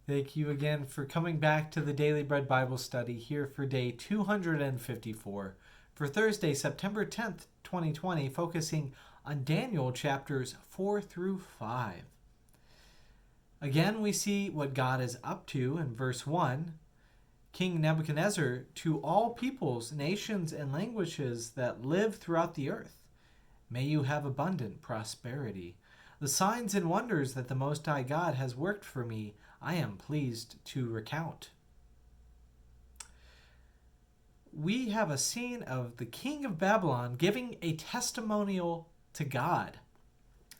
Thank you again for coming back to the Daily Bread Bible Study here for day 254 for Thursday, September 10th, 2020, focusing on Daniel chapters 4 through 5. Again, we see what God is up to in verse 1. King Nebuchadnezzar, to all peoples, nations, and languages that live throughout the earth, may you have abundant prosperity. The signs and wonders that the Most High God has worked for me, I am pleased to recount. We have a scene of the king of Babylon giving a testimonial to God.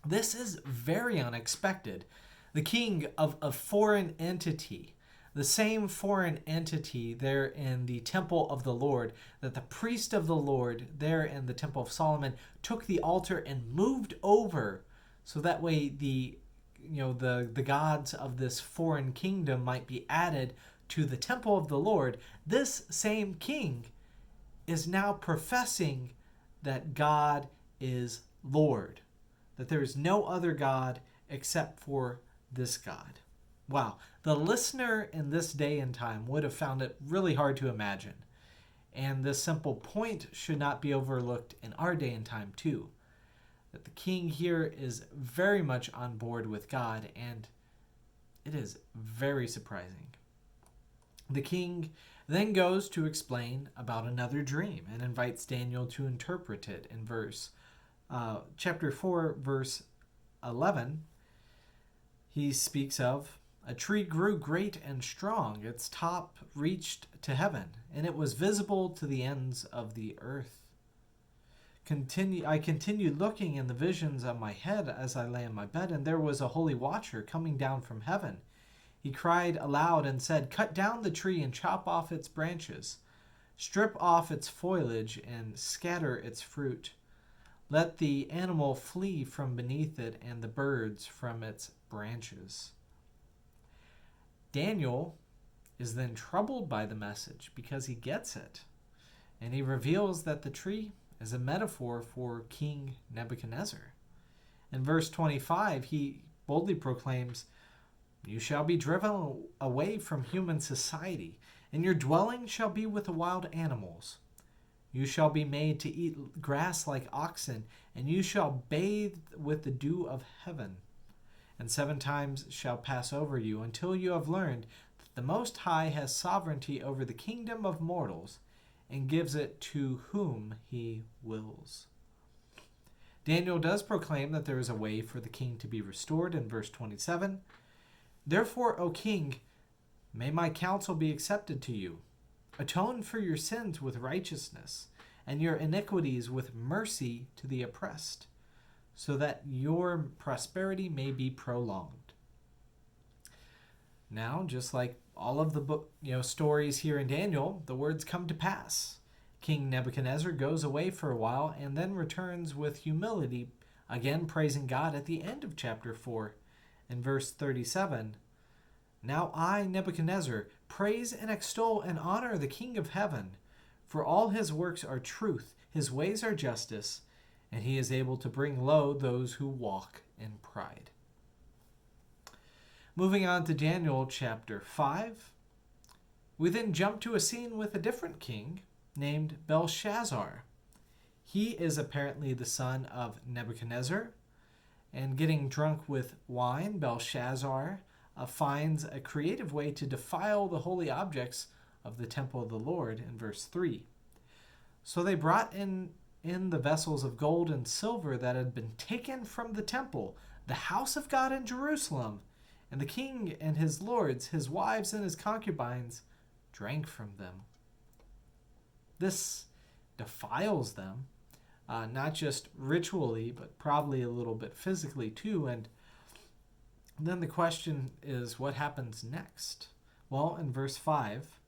This is very unexpected. The king of a foreign entity, the same foreign entity there in the temple of the Lord, that the priest of the Lord there in the temple of Solomon took the altar and moved over so that way the gods of this foreign kingdom might be added to the temple of the Lord. This same king is now professing that God is Lord, that there is no other God except for this God. Wow, the listener in this day and time would have found it really hard to imagine. And this simple point should not be overlooked in our day and time too. That the king here is very much on board with God, and it is very surprising. The king then goes to explain about another dream and invites Daniel to interpret it in chapter 4, verse 11. He speaks of a tree grew great and strong, its top reached to heaven, and it was visible to the ends of the earth. I continued looking in the visions of my head as I lay in my bed, and there was a holy watcher coming down from heaven. He cried aloud and said, "Cut down the tree and chop off its branches. Strip off its foliage and scatter its fruit. Let the animal flee from beneath it and the birds from its branches." Daniel is then troubled by the message because he gets it, and he reveals that the tree is a metaphor for King Nebuchadnezzar. In verse 25, he boldly proclaims, "You shall be driven away from human society, and your dwelling shall be with the wild animals. You shall be made to eat grass like oxen, and you shall bathe with the dew of heaven. And 7 times shall pass over you until you have learned that the Most High has sovereignty over the kingdom of mortals, and gives it to whom he wills." Daniel does proclaim that there is a way for the king to be restored in verse 27. "Therefore, O king, may my counsel be accepted to you. Atone for your sins with righteousness, and your iniquities with mercy to the oppressed, so that your prosperity may be prolonged." Now, just like all of the stories here in Daniel, the words come to pass. King Nebuchadnezzar goes away for a while and then returns with humility, again praising God at the end of chapter 4. In verse 37, "Now I, Nebuchadnezzar, praise and extol and honor the King of heaven, for all his works are truth, his ways are justice, and he is able to bring low those who walk in pride." Moving on to Daniel chapter 5, we then jump to a scene with a different king named Belshazzar. He is apparently the son of Nebuchadnezzar, and getting drunk with wine, Belshazzar finds a creative way to defile the holy objects of the temple of the Lord in verse 3. "So they brought in the vessels of gold and silver that had been taken from the temple, the house of God in Jerusalem, and the king and his lords, his wives and his concubines, drank from them." This defiles them, not just ritually, but probably a little bit physically too. And then the question is, what happens next? Well, in verse 5,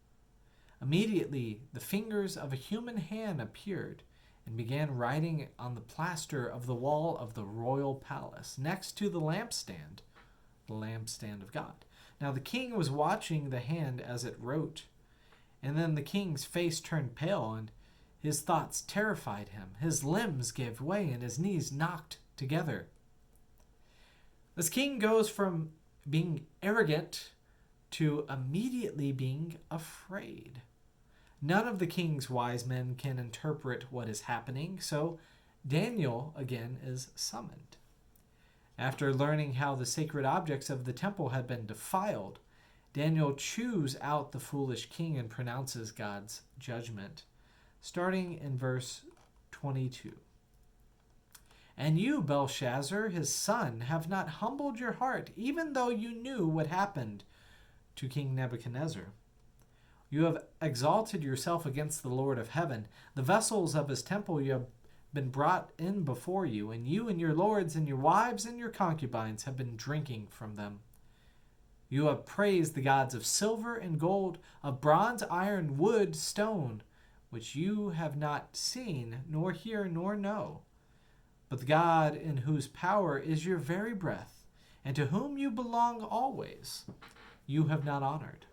"Immediately the fingers of a human hand appeared and began writing on the plaster of the wall of the royal palace, next to the lampstand of God. Now the king was watching the hand as it wrote, and then the king's face turned pale, and his thoughts terrified him. His limbs gave way, and his knees knocked together." This king goes from being arrogant to immediately being afraid. None of the king's wise men can interpret what is happening, so Daniel again is summoned. After learning how the sacred objects of the temple had been defiled, Daniel chews out the foolish king and pronounces God's judgment, starting in verse 22. And you, Belshazzar, his son, have not humbled your heart, even though you knew what happened to King Nebuchadnezzar. You have exalted yourself against the Lord of heaven. The vessels of his temple you have been brought in before you, and you and your lords and your wives and your concubines have been drinking from them. You have praised the gods of silver and gold, of bronze, iron, wood, stone, which you have not seen, nor hear, nor know. But the God in whose power is your very breath, and to whom you belong always, you have not honored.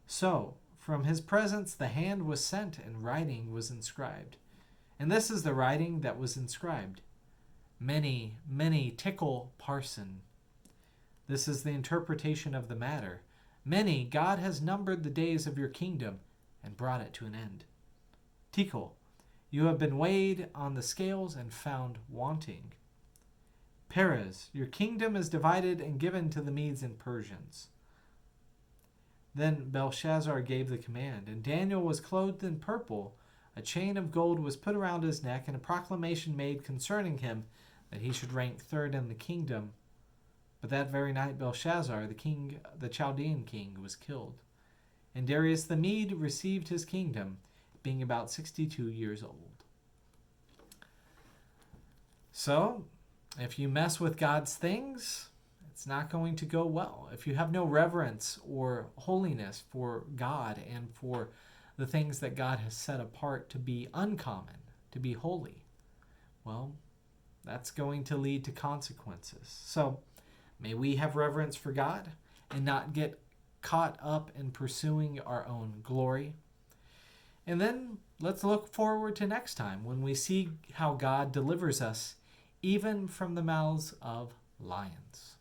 So, from his presence the hand was sent, and writing was inscribed. And this is the writing that was inscribed: Many, many Tickle Parson. This is the interpretation of the matter. Many, God has numbered the days of your kingdom and brought it to an end. Tekel, you have been weighed on the scales and found wanting. Peres, your kingdom is divided and given to the Medes and Persians. Then Belshazzar gave the command, and Daniel was clothed in purple. A chain of gold was put around his neck, and a proclamation made concerning him that he should rank third in the kingdom. But that very night Belshazzar, the Chaldean king, was killed. And Darius the Mede received his kingdom, being about 62 years old. So, if you mess with God's things, it's not going to go well. If you have no reverence or holiness for God and for the things that God has set apart to be uncommon, to be holy, well, that's going to lead to consequences. So, may we have reverence for God and not get caught up in pursuing our own glory. And then let's look forward to next time when we see how God delivers us even from the mouths of lions.